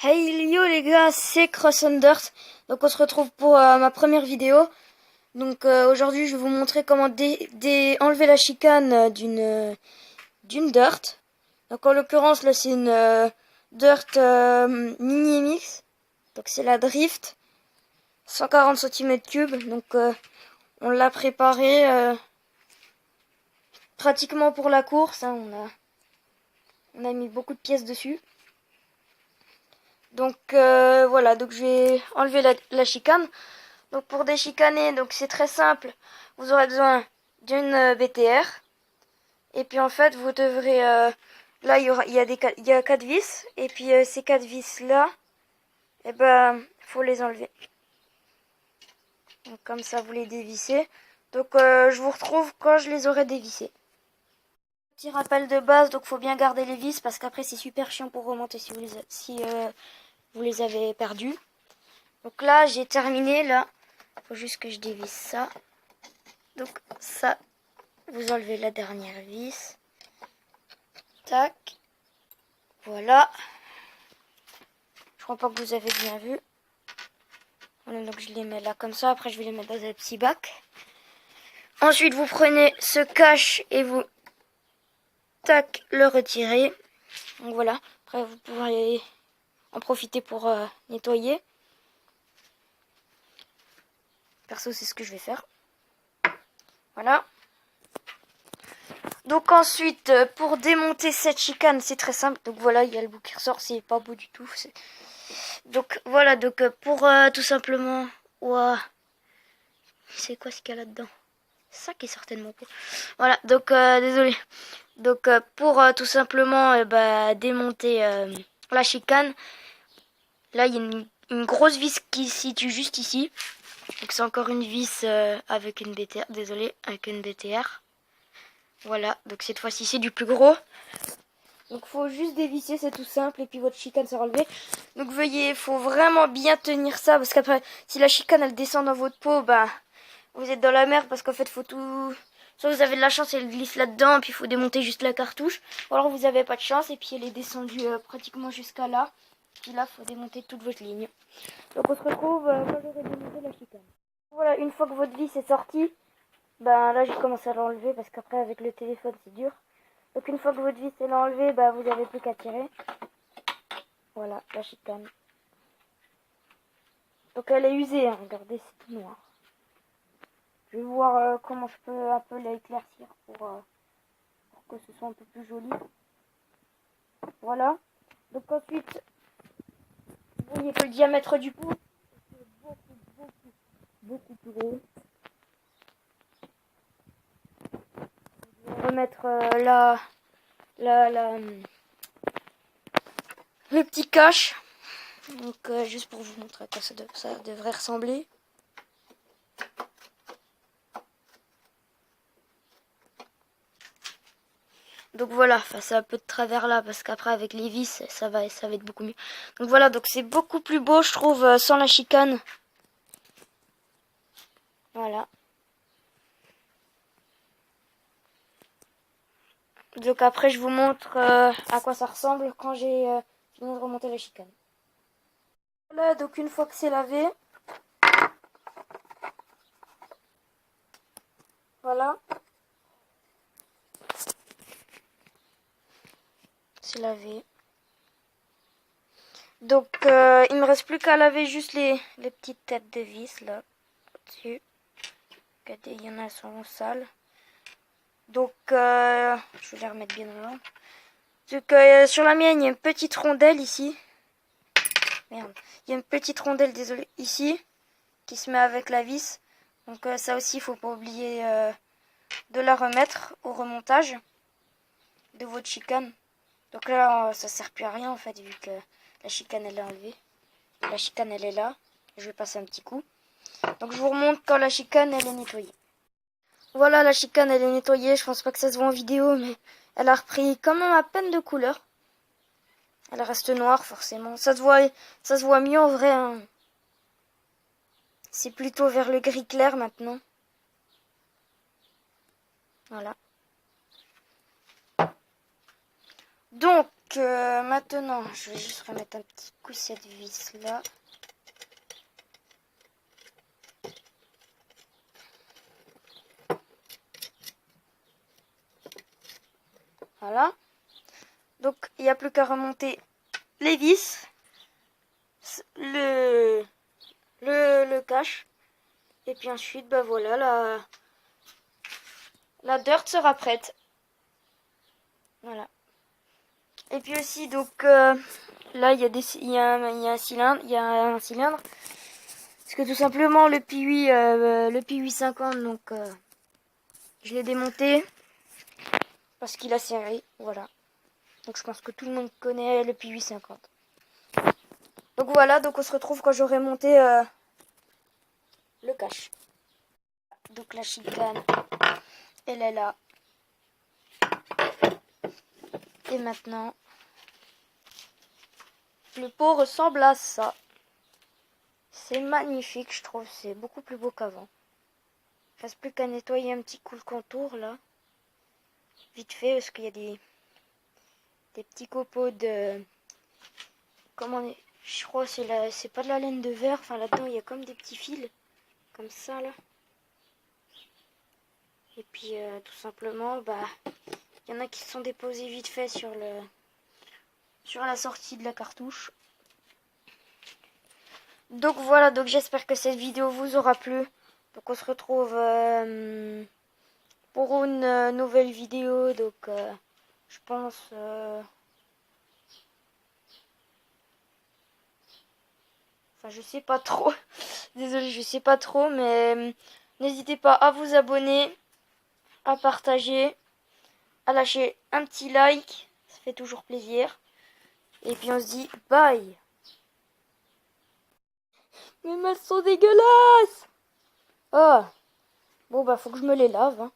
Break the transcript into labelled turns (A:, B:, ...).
A: Hey yo les gars, c'est CrossUnders. Donc on se retrouve pour ma première vidéo. Donc aujourd'hui je vais vous montrer comment enlever la chicane d'une dirt. Donc en l'occurrence là c'est une dirt mini mix. Donc c'est la drift 140 cm3. Donc on l'a préparé pratiquement pour la course, hein. On a mis beaucoup de pièces dessus. Donc voilà, donc je vais enlever la chicane. Donc pour déchicaner, donc c'est très simple. Vous aurez besoin d'une BTR. Et puis en fait, vous devrez là il y a 4 vis et puis ces 4 vis là, et ben faut les enlever. Donc comme ça vous les dévissez. Donc je vous retrouve quand je les aurai dévissés. Petit rappel de base, donc faut bien garder les vis parce qu'après c'est super chiant pour remonter si vous les avez perdus. Donc là, j'ai terminé, là. Faut juste que je dévisse ça. Donc ça, vous enlevez la dernière vis. Tac. Voilà. Je crois pas que vous avez bien vu. Voilà, donc je les mets là comme ça. Après, je vais les mettre dans un petit bac. Ensuite, vous prenez ce cache et vous, tac, le retirer. Donc voilà. Après, vous pourrez en profiter pour nettoyer. Perso, c'est ce que je vais faire. Voilà. Donc ensuite, pour démonter cette chicane, c'est très simple. Donc voilà, il y a le bout qui ressort, c'est pas beau du tout. Donc voilà, donc pour tout simplement... Ouah, c'est quoi ce qu'il y a là-dedans? C'est ça qui est certainement pas. Voilà, donc désolé. Donc pour tout simplement démonter la chicane, là il y a une grosse vis qui se situe juste ici. Donc c'est encore une vis avec une BTR, désolé, avec une BTR. Voilà, donc cette fois-ci c'est du plus gros. Donc faut juste dévisser, c'est tout simple, et puis votre chicane sera enlevée. Donc veuillez, faut vraiment bien tenir ça, parce qu'après, si la chicane elle descend dans votre peau, bah vous êtes dans la merde, parce qu'en fait faut tout... Soit vous avez de la chance, elle glisse là-dedans, et puis il faut démonter juste la cartouche. Ou alors vous avez pas de chance, et puis elle est descendue pratiquement jusqu'à là. Puis là, faut démonter toute votre ligne. Donc on se retrouve quand j'aurai démonté la chicane. Voilà, une fois que votre vis est sortie, ben là j'ai commencé à l'enlever, parce qu'après avec le téléphone c'est dur. Donc une fois que votre vis est enlevée, bah, vous n'avez plus qu'à tirer. Voilà, la chicane. Donc elle est usée, hein. Regardez, c'est tout noir. Je vais voir comment je peux un peu l'éclaircir pour que ce soit un peu plus joli. Voilà. Donc ensuite, vous voyez que le diamètre du pot est beaucoup plus gros. Je vais remettre le petit cache. Donc juste pour vous montrer à quoi ça devrait ressembler. Donc voilà, c'est un peu de travers là parce qu'après avec les vis ça va être beaucoup mieux. Donc voilà, donc c'est beaucoup plus beau je trouve sans la chicane. Voilà. Donc après je vous montre à quoi ça ressemble quand j'ai fini de remonter la chicane. Voilà, donc une fois que c'est lavé, voilà, c'est lavé. Donc il me reste plus qu'à laver juste les petites têtes de vis là au-dessus. Regardez, il y en a, elles sont sales. Donc je vais les remettre bien dans l'ordre. Donc sur la mienne il y a une petite rondelle ici. Merde. Il y a une petite rondelle, désolé, ici, qui se met avec la vis. Donc ça aussi, il faut pas oublier de la remettre au remontage de votre chicane. Donc là, ça sert plus à rien en fait, vu que la chicane elle est enlevée. La chicane elle est là. Je vais passer un petit coup. Donc je vous remonte quand la chicane elle est nettoyée. Voilà, la chicane elle est nettoyée. Je pense pas que ça se voit en vidéo, mais elle a repris quand même à peine de couleur. Elle reste noire forcément. Ça se voit mieux en vrai, hein. C'est plutôt vers le gris clair maintenant. Voilà. Donc, maintenant, je vais juste remettre un petit coup cette vis là. Voilà. Donc il n'y a plus qu'à remonter les vis, le cache. Et puis ensuite, bah voilà, la dirt sera prête. Voilà. Et puis aussi, donc là, il y a un cylindre. Parce que tout simplement, le Piwi 50, donc je l'ai démonté parce qu'il a serré. Voilà. Donc je pense que tout le monde connaît le Piwi 50. Donc voilà, donc on se retrouve quand j'aurai monté le cache. Donc la chicane, elle est là. Et maintenant, le pot ressemble à ça. C'est magnifique, je trouve. C'est beaucoup plus beau qu'avant. Il ne reste plus qu'à nettoyer un petit coup le contour, là. Vite fait, parce qu'il y a des petits copeaux de... Comment on est... Je crois que c'est pas de la laine de verre. Enfin, là-dedans, il y a comme des petits fils. Comme ça, là. Et puis, tout simplement, bah... Il y en a qui se sont déposés vite fait sur la sortie de la cartouche. Donc voilà, donc j'espère que cette vidéo vous aura plu. Donc on se retrouve pour une nouvelle vidéo. Donc je pense... Enfin je sais pas trop. Désolée, je sais pas trop. Mais n'hésitez pas à vous abonner, à partager, à lâcher un petit like. Ça fait toujours plaisir. Et puis on se dit bye. Mes mains sont dégueulasses. Oh. Bon bah faut que je me les lave. Hein.